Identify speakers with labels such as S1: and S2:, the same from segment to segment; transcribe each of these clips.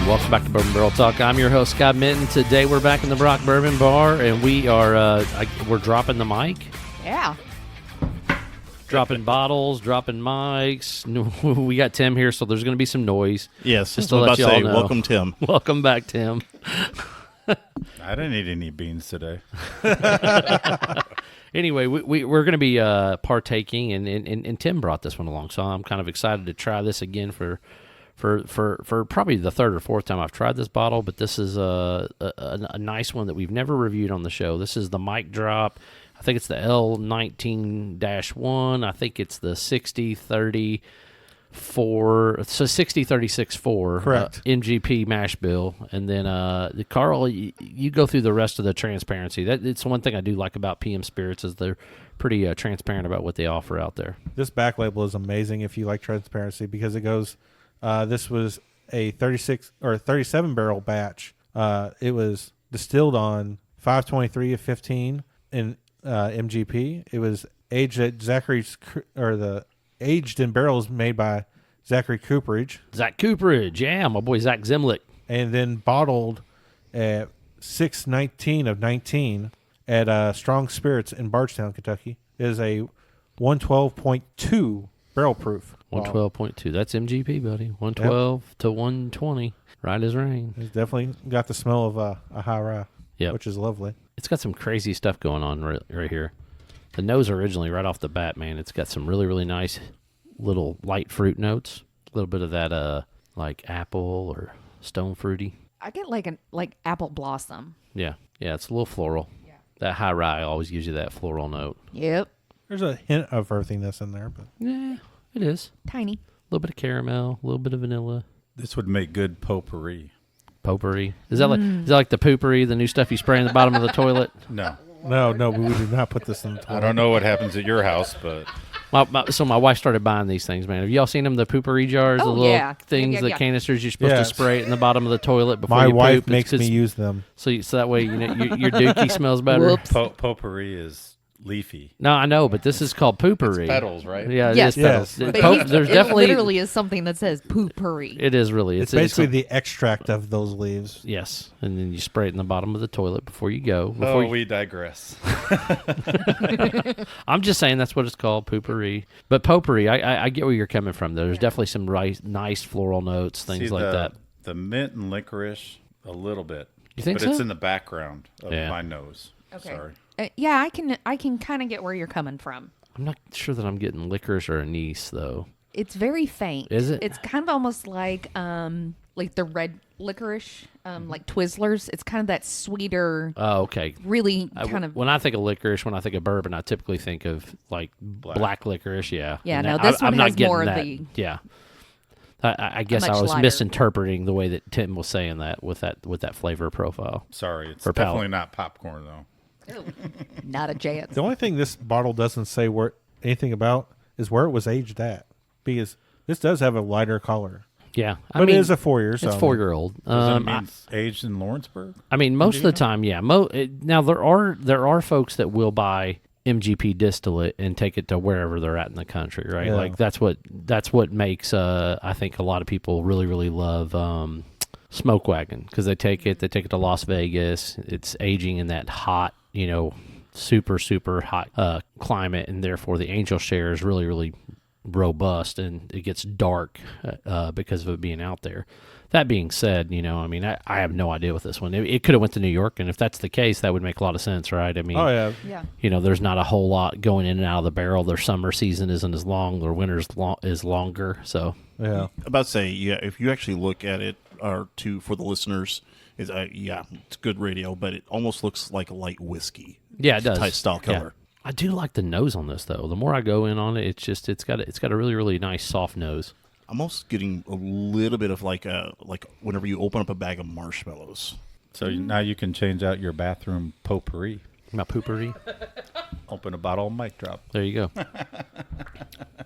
S1: Welcome back to Bourbon Barrel Talk. I'm your host, Scott Minton. Today we're back in the Brock Bourbon Bar, and we are we're dropping the mic.
S2: Yeah.
S1: Dropping bottles, dropping mics. We got Tim here, so there's going to be some noise.
S3: Yes,
S1: just to let you all know.
S3: Welcome, Tim.
S1: Welcome back, Tim.
S4: I didn't eat any beans today.
S1: Anyway, we're going to be partaking, and Tim brought this one along, so I'm kind of excited to try this again for probably the third or fourth time I've tried this bottle, but this is a nice one that we've never reviewed on the show. This is the Mic Drop. I think it's the L19-01. I think it's the 60-30-4, so 60-36-4.
S3: Correct.
S1: MGP mash bill. And then, Carl, you go through the rest of the transparency. It's one thing I do like about PM Spirits is they're pretty transparent about what they offer out there.
S5: This back label is amazing if you like transparency because it goes, this was a 36 or 37 barrel batch. It was distilled on 523 of 15 in MGP. It was aged at aged in barrels made by Zachary Cooperage.
S1: Zach Cooperage, yeah, my boy Zach Zimlick.
S5: And then bottled at 619 of 19 at Strong Spirits in Bardstown, Kentucky. It is a 112.2 barrel proof.
S1: 112.2. That's MGP, buddy. 112 to 120. Right as rain.
S5: It's definitely got the smell of a high rye, which is lovely.
S1: It's got some crazy stuff going on right here. The nose originally, right off the bat, man, it's got some really, really nice little light fruit notes. A little bit of that, like apple or stone fruity.
S2: I get like apple blossom.
S1: Yeah, it's a little floral. Yeah. That high rye always gives you that floral note.
S2: Yep.
S5: There's a hint of earthiness in there, but
S1: yeah, it is.
S2: Tiny.
S1: A little bit of caramel, a little bit of vanilla.
S4: This would make good potpourri.
S1: Potpourri. Is that like the poopery, the new stuff you spray in the bottom of the toilet?
S4: No.
S5: No, we do not put this in the toilet.
S4: I don't know what happens at your house, but...
S1: So my wife started buying these things, man. Have y'all seen them, the poopery jars?
S2: Oh,
S1: the little
S2: yeah.
S1: things, the canisters you're supposed to spray it in the bottom of the toilet before
S5: my
S1: you
S5: wife
S1: poop.
S5: makes me use them.
S1: So that way your dookie smells better.
S2: Whoops.
S4: Potpourri is leafy.
S1: No, I know, but this is called poopery.
S4: It's petals, right?
S1: Yeah, it
S2: Yes.
S1: is petals.
S5: Yes.
S2: But
S1: There's
S2: it
S1: definitely
S2: literally is something that says poopery.
S1: It is really.
S5: It's basically the extract of those leaves.
S1: Yes, and then you spray it in the bottom of the toilet before you go.
S4: We digress.
S1: I'm just saying that's what it's called, poopery. But potpourri, I get where you're coming from. There's definitely some nice floral notes, things like that.
S4: The mint and licorice, a little bit.
S1: You think
S4: but
S1: so?
S4: it's in the background of my nose.
S2: Okay.
S4: Sorry.
S2: Yeah, I can kind of get where you're coming from.
S1: I'm not sure that I'm getting licorice or anise, though.
S2: It's very faint.
S1: Is it?
S2: It's kind of almost like the red licorice, like Twizzlers. It's kind of that sweeter.
S1: Oh, okay.
S2: Really kind of.
S1: When I think of licorice, when I think of bourbon, I typically think of like black licorice. Yeah.
S2: Yeah.
S1: And
S2: No, this one
S1: I'm not
S2: has
S1: getting
S2: more
S1: that.
S2: of the.
S1: Yeah. I guess I
S2: much
S1: was
S2: lighter.
S1: misinterpreting the way that Tim was saying that with that flavor profile.
S4: Sorry, it's
S1: Or
S4: definitely
S1: palate.
S4: not popcorn, though.
S2: Not a chance.
S5: The only thing this bottle doesn't say anything about is where it was aged at, because this does have a lighter color.
S1: Yeah,
S5: But it is a 4 years.
S1: It's 4-year-old.
S4: Does that mean it's aged in Lawrenceburg?
S1: I mean, most of the time, yeah. Now there are folks that will buy MGP distillate and take it to wherever they're at in the country, right?
S5: Yeah.
S1: Like that's what makes I think a lot of people really, really love Smoke Wagon, because they take it to Las Vegas. It's aging in that hot, super, super hot climate, and therefore the Angel Share is really, really robust, and it gets dark because of it being out there. That being said, I have no idea with this one. It could have went to New York, and if that's the case, that would make a lot of sense, right? I mean,
S5: Oh yeah.
S2: Yeah.
S1: there's not a whole lot going in and out of the barrel. Their summer season isn't as long. Their winter is longer. So
S5: Yeah.
S3: About to say, if you actually look at it, for the listeners, it's good radio, but it almost looks like a light whiskey.
S1: yeah, it does.
S3: Type style color.
S1: Yeah. I do like the nose on this though. The more I go in on it, it's got a really, really nice soft nose.
S3: I'm almost getting a little bit of like whenever you open up a bag of marshmallows.
S4: So now you can change out your bathroom potpourri.
S1: My poopery.
S4: Open a bottle of Mic Drop.
S1: There you go.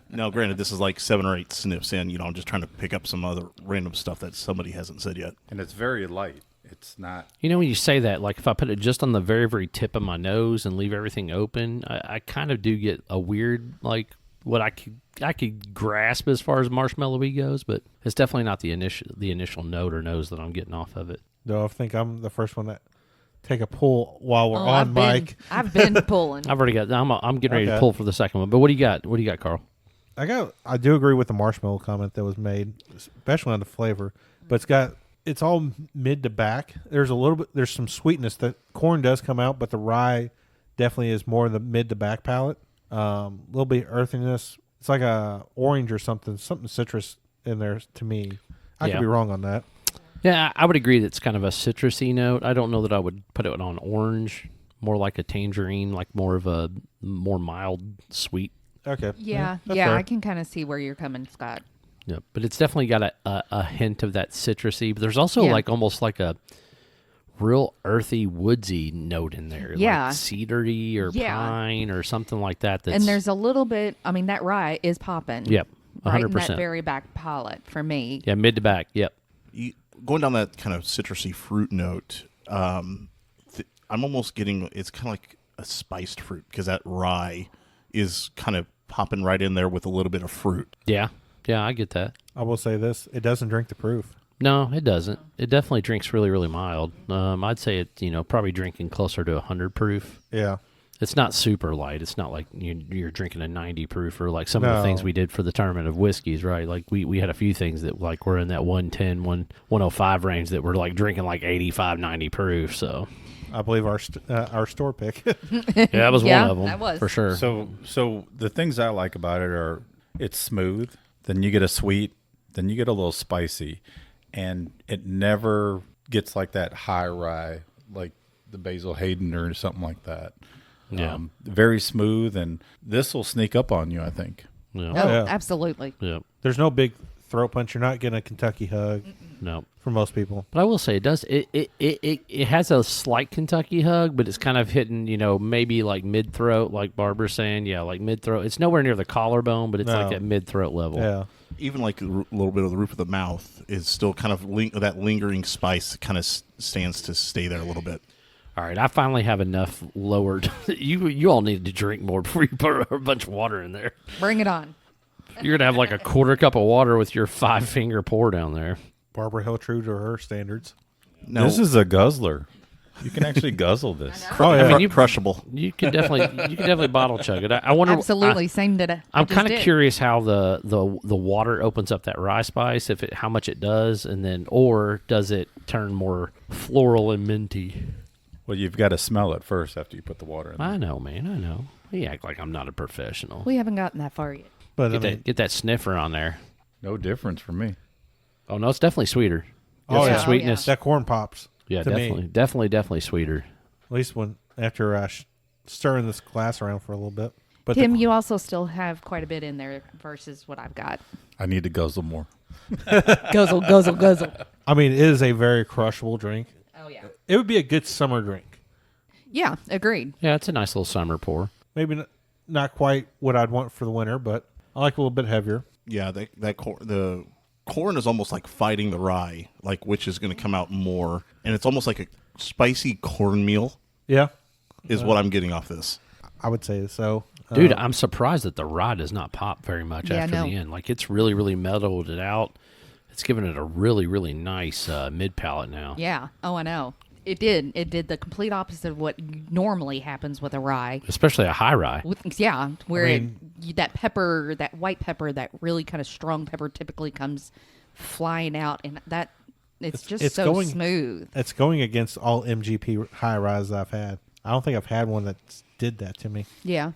S3: Now, granted, this is like 7 or 8 sniffs in. I'm just trying to pick up some other random stuff that somebody hasn't said yet.
S4: And it's very light. It's not...
S1: When you say that, like if I put it just on the very, very tip of my nose and leave everything open, I kind of do get a weird, like, what I could grasp as far as marshmallowy goes, but it's definitely not the initial note or nose that I'm getting off of it.
S5: No, I think I'm the first one that take a pull while we're on
S2: I've been-
S5: mic.
S2: I've been pulling.
S1: I've already got. I'm getting ready to
S5: Okay.
S1: pull for the second one. But what do you got? What do you got, Carl?
S5: I do agree with the marshmallow comment that was made, especially on the flavor. But it's all mid to back. There's some sweetness. The corn does come out, but the rye definitely is more the mid to back palate. A little bit earthiness. It's like a orange or something citrus in there to me. I
S1: Yeah.
S5: could be wrong on that.
S1: Yeah, I would agree that it's kind of a citrusy note. I don't know that I would put it on orange. More like a tangerine, like more of a more mild sweet.
S5: Okay.
S2: Yeah,
S5: that's
S2: yeah,
S5: fair.
S2: I can kind of see where you're coming, Scott.
S1: Yeah, but it's definitely got a hint of that citrusy. But there's also
S2: Yeah.
S1: like almost like a real earthy, woodsy note in there.
S2: Yeah.
S1: Like cedary or
S2: Yeah.
S1: pine or something like that. That's,
S2: And there's a little bit. I mean, that rye is popping.
S1: Yep,
S2: right in that
S1: 100%.
S2: very back palate for me.
S1: Yeah, mid to back. Yep.
S3: Going down that kind of citrusy fruit note, I'm almost getting, it's kind of like a spiced fruit because that rye is kind of popping right in there with a little bit of fruit.
S1: Yeah. Yeah, I get that.
S5: I will say this: it doesn't drink the proof.
S1: No, it doesn't. It definitely drinks really, really mild. I'd say it, probably drinking closer to 100 proof.
S5: Yeah.
S1: It's not super light. It's not like you're drinking a 90 proof or like some of the
S5: No.
S1: things we did for the tournament of whiskeys, right? Like we had a few things that like were in that 110, 105 range that were like drinking like 85, 90 proof. So
S5: I believe our store pick.
S1: yeah, that was
S2: Yeah,
S1: one of them
S2: that was.
S1: for sure.
S4: So the things I like about it are it's smooth, then you get a sweet, then you get a little spicy, and it never gets like that high rye like the Basil Hayden or something like that.
S1: Yeah.
S4: Very smooth, and this will sneak up on you, I think.
S1: yeah.
S2: Oh,
S5: yeah.
S2: absolutely.
S1: Yeah.
S5: There's no big throat punch. You're not getting a Kentucky hug
S1: No.
S5: for most people.
S1: But I will say it does. It has a slight Kentucky hug, but it's kind of hitting, maybe like mid throat, like Barbara's saying. Yeah, like mid throat. It's nowhere near the collarbone, but it's like
S5: No.
S1: at mid throat level.
S5: Yeah.
S3: Even like a little bit of the roof of the mouth is still kind of that lingering spice kind of stands to stay there a little bit.
S1: All right, I finally have enough lowered. You all need to drink more before you put a bunch of water in there.
S2: Bring it on.
S1: You're gonna have like a quarter cup of water with your 5-finger pour down there.
S5: Barbara held true to her standards.
S3: No,
S4: This is a guzzler. You can actually guzzle this.
S5: Oh yeah.
S1: I mean,
S3: crushable.
S1: You could definitely bottle chug it. I wonder.
S2: Absolutely. Same did
S1: I'm kind of curious how the water opens up that rye spice. How much it does, and then or does it turn more floral and minty?
S4: Well, you've got to smell it first after you put the water in there.
S1: I know, man. I know. You act like I'm not a professional.
S2: We haven't gotten that far yet.
S5: But I
S1: Get
S5: mean,
S1: that, get that sniffer on there.
S4: No difference for me.
S1: Oh no, it's definitely sweeter.
S5: Oh,
S1: It's
S5: yeah.
S1: the sweetness.
S5: that corn pops.
S1: Yeah,
S5: to me.
S1: definitely sweeter.
S5: At least after stirring this glass around for a little bit. But
S2: Tim, you also still have quite a bit in there versus what I've got.
S4: I need to guzzle more.
S2: Guzzle, guzzle, guzzle.
S5: I mean, it is a very crushable drink.
S2: Oh, yeah.
S5: It would be a good summer drink.
S2: Yeah, agreed.
S1: Yeah, it's a nice little summer pour.
S5: Maybe not quite what I'd want for the winter, but I like a little bit heavier.
S3: Yeah, the corn is almost like fighting the rye, like which is going to come out more, and it's almost like a spicy cornmeal
S5: Yeah,
S3: is what I'm getting off this.
S5: I would say so.
S1: Dude, I'm surprised that the rye does not pop very much
S2: Yeah,
S1: after
S2: no.
S1: the end. Like it's really, really mellowed it out. It's giving it a really, really nice mid palate now.
S2: Yeah. Oh, I know. It did. It did the complete opposite of what normally happens with a rye.
S1: Especially a high rye.
S2: Yeah, where
S5: I mean-
S2: that pepper, that white pepper, that really kind of strong pepper typically comes flying out, and that it's just
S5: it's
S2: so
S5: going-
S2: smooth.
S5: It's going against all MGP high rises I've had. I don't think I've had one that did that to me.
S2: Yeah.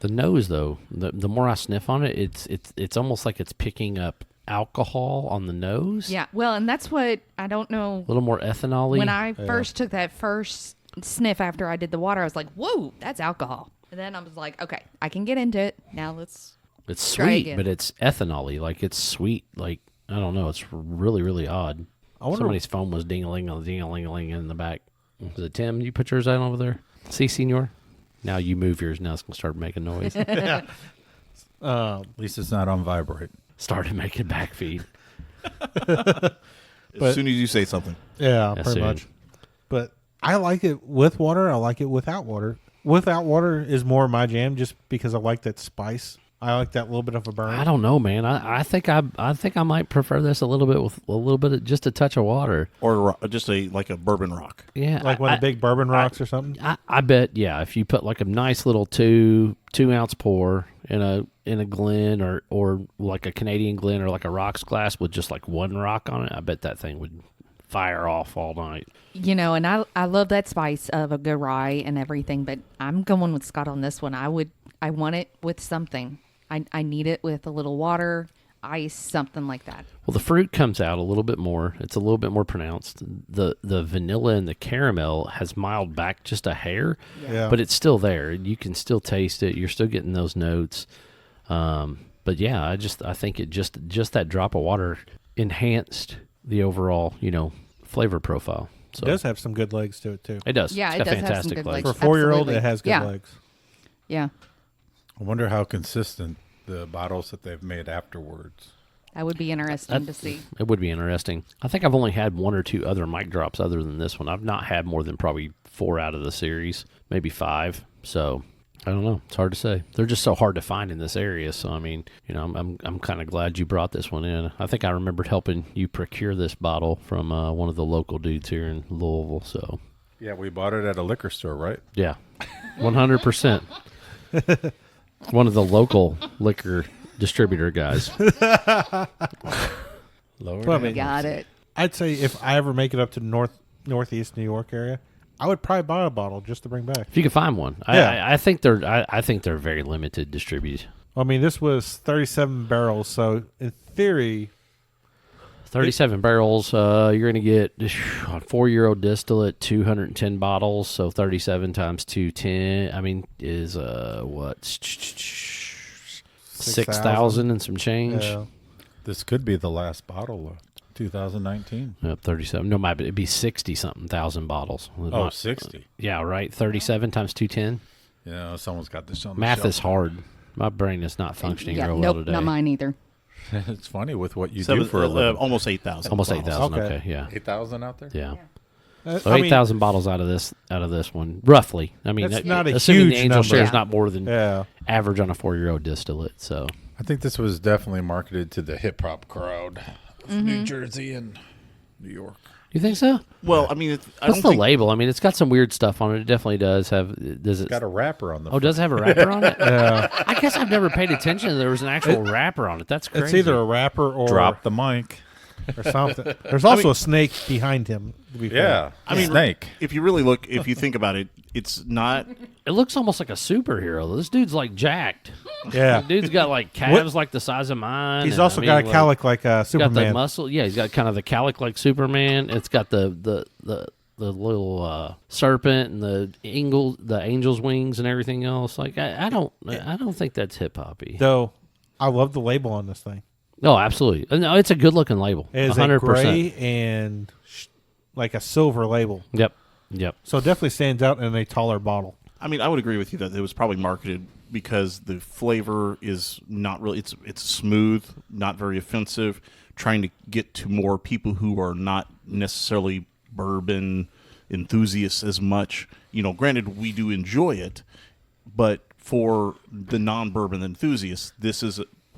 S1: The nose, though, the more I sniff on it, it's almost like it's picking up alcohol on the nose.
S2: Yeah. Well, and that's what I don't know.
S1: A little more ethanol-y.
S2: When I first took that first sniff after I did the water, I was like, "Whoa, that's alcohol." And then I was like, "Okay, I can get into it now. Let's."
S1: It's
S2: Try
S1: sweet,
S2: again.
S1: but it's ethanol-y. Like it's sweet. Like I don't know. It's really, really odd.
S5: I wonder-
S1: Somebody's phone was ding-a-ling in the back. Was it Tim? You put yours out over there? See, senor? Now you move yours. Now it's going to start making noise.
S4: At least it's not on vibrate.
S1: Started making back feed.
S3: As soon as you say something,
S5: Yeah,
S1: Yeah,
S5: pretty
S1: soon.
S5: much. But I like it with water. I like it without water. Without water is more my jam just because I like that spice. I like that little bit of a burn.
S1: I don't know, man. I think I might prefer this a little bit with a little bit of just a touch of water.
S3: Or just like a bourbon rock.
S1: Yeah,
S5: Like one of the big bourbon rocks or something.
S1: I bet, yeah. If you put like a nice little 2-ounce pour in a Glen or like a Canadian Glen or like a rocks glass with just like one rock on it, I bet that thing would fire off all night.
S2: You know, and I love that spice of a good rye and everything, but I'm going with Scott on this one. I want it with something. I need it with a little water, ice, something like that.
S1: Well, the fruit comes out a little bit more. It's a little bit more pronounced. The vanilla and the caramel has miled back just a hair,
S5: Yeah.
S1: but it's still there. You can still taste it. You're still getting those notes. But yeah, I think it just that drop of water enhanced the overall, flavor profile. So
S5: It does have some good legs to it too.
S1: it does.
S2: Yeah,
S1: It's
S2: it
S1: got
S2: does have some
S1: fantastic
S2: good
S1: legs.
S2: legs.
S5: For a 4-year-old,
S2: Absolutely.
S5: it has good
S2: Yeah.
S5: legs.
S2: Yeah,
S4: I wonder how consistent the bottles that they've made afterwards.
S2: that would be interesting to see.
S1: It would be interesting. I think I've only had 1 or 2 other mic drops other than this one. I've not had more than probably 4 out of the series, maybe 5. So I don't know. It's hard to say. They're just so hard to find in this area. So I mean, I'm kind of glad you brought this one in. I think I remembered helping you procure this bottle from one of the local dudes here in Louisville. So
S4: Yeah, we bought it at a liquor store, right?
S1: yeah, 100%. One of the local liquor distributor guys.
S4: Lord.
S5: Well, I mean,
S2: Got it.
S5: I'd say if I ever make it up to northeast New York area, I would probably buy a bottle just to bring back.
S1: If you can find one,
S5: Yeah.
S1: I think they're very limited distributed.
S5: I mean, this was 37 barrels, so in theory,
S1: 37 barrels. You're going to get on €4 distillate, 210 bottles. So 37 times 210. I mean, is what 6,000 and some change.
S5: yeah.
S4: This could be the last bottle of 2019.
S1: Yep, 37. No, it'd be 60 something thousand bottles.
S4: Oh, 60.
S1: Yeah, right. 37 times 210.
S4: Someone's got this on the
S1: Math
S4: shelf.
S1: is hard. My brain is not functioning
S2: Yeah,
S1: real
S2: nope,
S1: well today.
S2: not mine either.
S4: It's funny with what you do for a living.
S3: Almost 8,000.
S1: Almost
S3: bottles.
S1: 8,000.
S5: Okay.
S1: Okay, yeah.
S4: 8,000 out there?
S1: Yeah.
S5: I
S1: So
S5: mean,
S1: 8,000 bottles out of this one, roughly. I mean,
S5: That's not a
S1: assuming
S5: huge
S1: the angel
S5: number.
S1: share is
S2: Yeah.
S1: not more than
S5: Yeah.
S1: average on a 4-year-old distillate. So
S4: I think this was definitely marketed to the hip hop crowd of New Jersey and New York.
S1: you think so?
S3: Well, I mean, I
S1: What's
S3: don't
S1: the
S3: think
S1: label? I mean, it's got some weird stuff on it. It definitely does have. Does it?
S4: Got a wrapper on the
S1: Oh, does it have a wrapper on it?
S5: Yeah.
S1: I guess I've never paid attention. There was an actual wrapper on it. That's crazy.
S5: It's either a wrapper or
S4: Drop the mic.
S5: or something. There's also a snake behind him. To be fair.
S4: Yeah.
S3: I mean,
S4: snake.
S3: if you really look, if you think about it, it's not.
S1: It looks almost like a superhero. This dude's like jacked.
S5: Yeah.
S1: Dude's got like calves like the size of mine.
S5: He's
S1: and,
S5: also
S1: I
S5: got a
S1: mean,
S5: calic like
S1: He's got the
S5: Superman.
S1: muscle. Yeah, he's got kind of the calic like Superman. It's got the little serpent and the angel's wings and everything else. Like I don't think that's hip hoppy.
S5: Though, I love the label on this thing.
S1: No, absolutely. No, it's a good looking label.
S5: It is
S1: 100%.
S5: a gray and like a silver label.
S1: Yep.
S5: So it definitely stands out in a taller bottle.
S3: I mean, I would agree with you that it was probably marketed because the flavor is not really. It's smooth, not very offensive. Trying to get to more people who are not necessarily bourbon enthusiasts as much. Granted, we do enjoy it, but for the non-bourbon enthusiasts,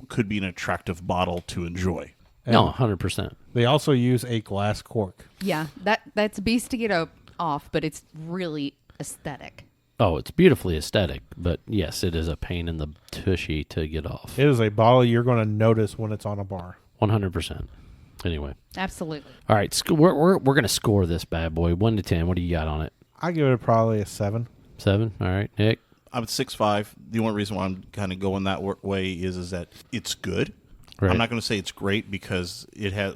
S3: could be an attractive bottle to enjoy.
S1: No, 100%.
S5: They also use a glass cork.
S2: Yeah, that's a beast to get off, but it's really aesthetic.
S1: Oh, it's beautifully aesthetic, but yes, it is a pain in the tushy to get off.
S5: It is a bottle you're going to notice when it's on a bar.
S1: 100%. Anyway,
S2: Absolutely.
S1: all right, we're gonna score this bad boy 1 to 10. What do you got on it?
S5: I give it probably a 7.
S1: 7. All right, Nick.
S3: I'm at 6.5. The only reason why I'm kind of going that way is that it's good.
S1: Right.
S3: I'm not going to say it's great because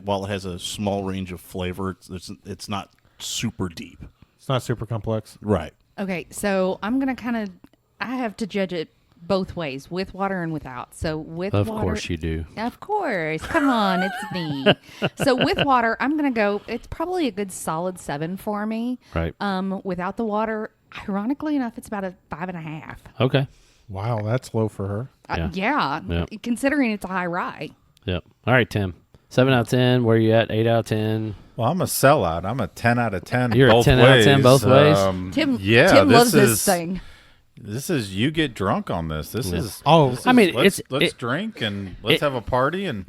S3: while it has a small range of flavor, it's not super deep.
S5: It's not super complex.
S3: Right.
S2: Okay, so I'm going to I have to judge it both ways, with water and without. So with
S1: Of
S2: water.
S1: course you do.
S2: Of course. Come on, it's me. So with water, I'm going to go, it's probably a good solid 7 for me.
S1: Right.
S2: Without the water, ironically enough, it's about a 5.5.
S1: Okay.
S5: Wow, that's low for her.
S1: Yeah.
S2: Yeah, considering it's a high rye.
S1: Yep. All right, Tim. 7 out of 10. Where you at? 8 out of 10.
S4: Well, I'm a sellout. I'm a 10 out of 10.
S1: You're a
S4: both
S1: 10
S4: ways.
S1: out of 10 both ways?
S2: Tim
S4: Yeah,
S2: loves
S4: this
S2: this
S4: is,
S2: thing.
S4: This is you get drunk on this. This is
S5: Oh,
S4: this
S1: I
S4: is-
S1: mean,
S4: let's
S1: it's-
S4: drink and let's have a party and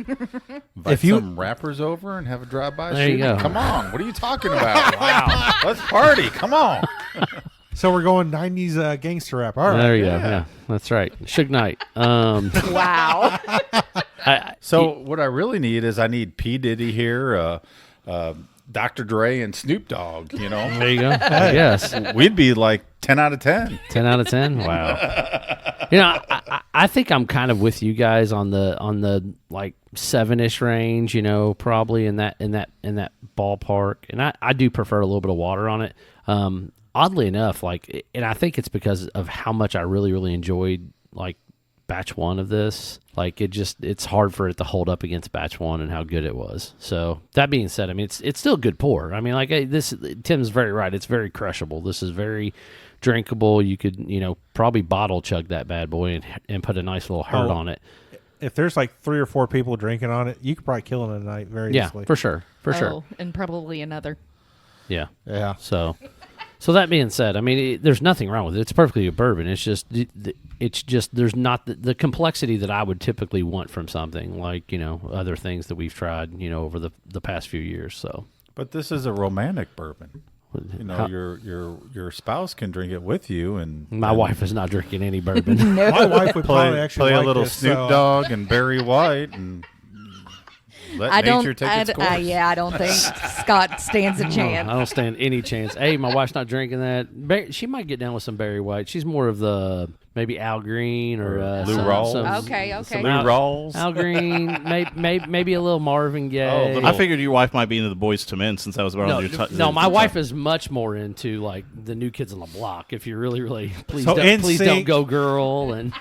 S4: invite
S5: If you-
S4: some rappers over and have a drive-by.
S1: There you
S4: shooting.
S1: go.
S4: Come on, what are you talking about? Wow, let's party. Come on.
S5: so we're going 90s gangster rap. All right.
S1: There you go. Yeah, that's right. Suge Knight.
S2: Wow.
S4: So what I really need is I need P Diddy here, Dr. Dre, and Snoop Dogg. You know,
S1: There you go. Yes.
S4: we'd be like 10 out of 10.
S1: 10 out of 10. Wow. You know, I think I'm kind of with you guys on the like 7-ish range, you know, probably in that ballpark. And I do prefer a little bit of water on it. Oddly enough, like, and I think it's because of how much I really, really enjoyed like batch 1 of this. Like it's hard for it to hold up against batch 1 and how good it was. So that being said, I mean, it's still good pour. I mean, like Tim's very right. It's very crushable. This is very drinkable. You could, you know, probably bottle chug that bad boy and put a nice little hurt on it.
S5: If there's like 3 or 4 people drinking on it, you could probably kill it in a night very
S1: Yeah,
S5: easily.
S1: for sure. For sure.
S2: Oh, and probably another.
S1: Yeah.
S5: Yeah.
S1: So that being said, I mean, there's nothing wrong with it. It's perfectly a bourbon. It's just there's not the complexity that I would typically want from something like, you know, other things that we've tried, you know, over the past few years. So,
S4: But this is a romantic bourbon. You know, your spouse can drink it with you, and
S1: my wife is not drinking any bourbon.
S5: My wife would probably actually
S4: play a
S5: like
S4: little
S5: this,
S4: Snoop
S5: so,
S4: Dogg and Barry White, and let nature take its course.
S2: Yeah, I don't think Scott stands a
S1: I
S2: chance.
S1: don't stand any chance. Hey, my wife's not drinking that. She might get down with some Barry White. She's more of the maybe Al Green or
S4: Lou Rawls.
S2: Okay.
S4: Lou Rawls.
S1: Al Green, maybe a little Marvin Gaye.
S4: Oh, little-
S3: I figured your wife might be into the Boys to Men since that was around your time.
S1: No, my wife is much more into like the New Kids on the Block. If you're really please
S5: So
S1: don't, please don't
S5: NSYNC.
S1: go girl and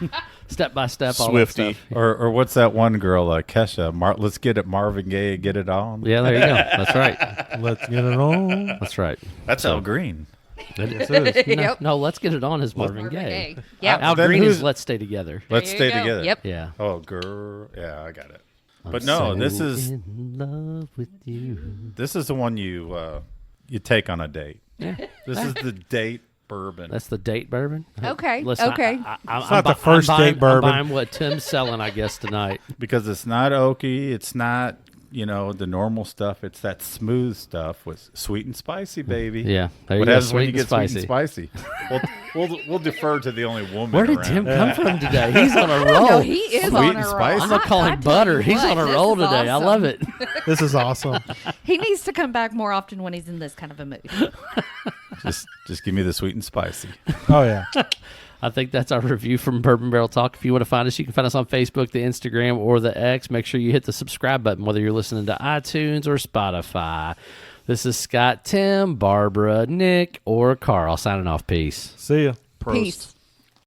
S1: Step by Step, all
S3: Swifty.
S1: that stuff.
S4: Or what's that one girl, Kesha? Let's get it Marvin Gaye, get it on.
S1: Yeah, there you go. That's right.
S5: Let's get it on.
S1: That's right.
S4: That's Al Green.
S5: Yes, it is.
S2: Yep.
S1: No, Let's Get It On is Marvin Gaye.
S2: Yeah.
S1: Al
S4: Then
S1: Green
S4: who's-
S1: is Let's Stay Together.
S4: Let's
S2: There
S4: stay
S2: you go.
S4: together.
S2: Yep.
S1: Yeah.
S4: Oh, girl. Yeah, I got it. But no, this
S1: So
S4: is
S1: in love with you.
S4: the one you take on a date.
S1: Yeah.
S4: This is the date bourbon.
S1: That's the date bourbon.
S2: Okay,
S1: Listen,
S2: okay.
S1: It's
S5: not the first date bourbon.
S1: I'm buying what Tim's selling, I guess, tonight.
S4: Because it's not oaky. It's not, the normal stuff. It's that smooth stuff with sweet and spicy, baby.
S1: Yeah, there you
S4: What
S1: go.
S4: happens when
S1: Sweet
S4: you
S1: and
S4: get sweet and spicy? We'll defer to the only woman
S1: Where did
S4: around.
S1: Tim come from today? He's on a roll.
S2: No, he is
S4: Sweet
S2: on
S4: and
S2: a roll.
S4: spicy.
S1: I'm gonna call
S2: I
S1: him
S2: tell
S1: Butter.
S2: you
S1: He's
S2: what,
S1: on a
S2: this
S1: roll
S2: is
S1: today. I
S2: awesome.
S1: love it.
S5: This is awesome.
S2: He needs to come back more often when he's in this kind of a mood.
S4: Just give me the sweet and spicy.
S5: Oh, yeah.
S1: I think that's our review from Bourbon Barrel Talk. If you want to find us, you can find us on Facebook, the Instagram, or the X. Make sure you hit the subscribe button, whether you're listening to iTunes or Spotify. This is Scott, Tim, Barbara, Nick, or Carl signing off. Peace.
S5: See ya.
S3: Prost.
S2: Peace.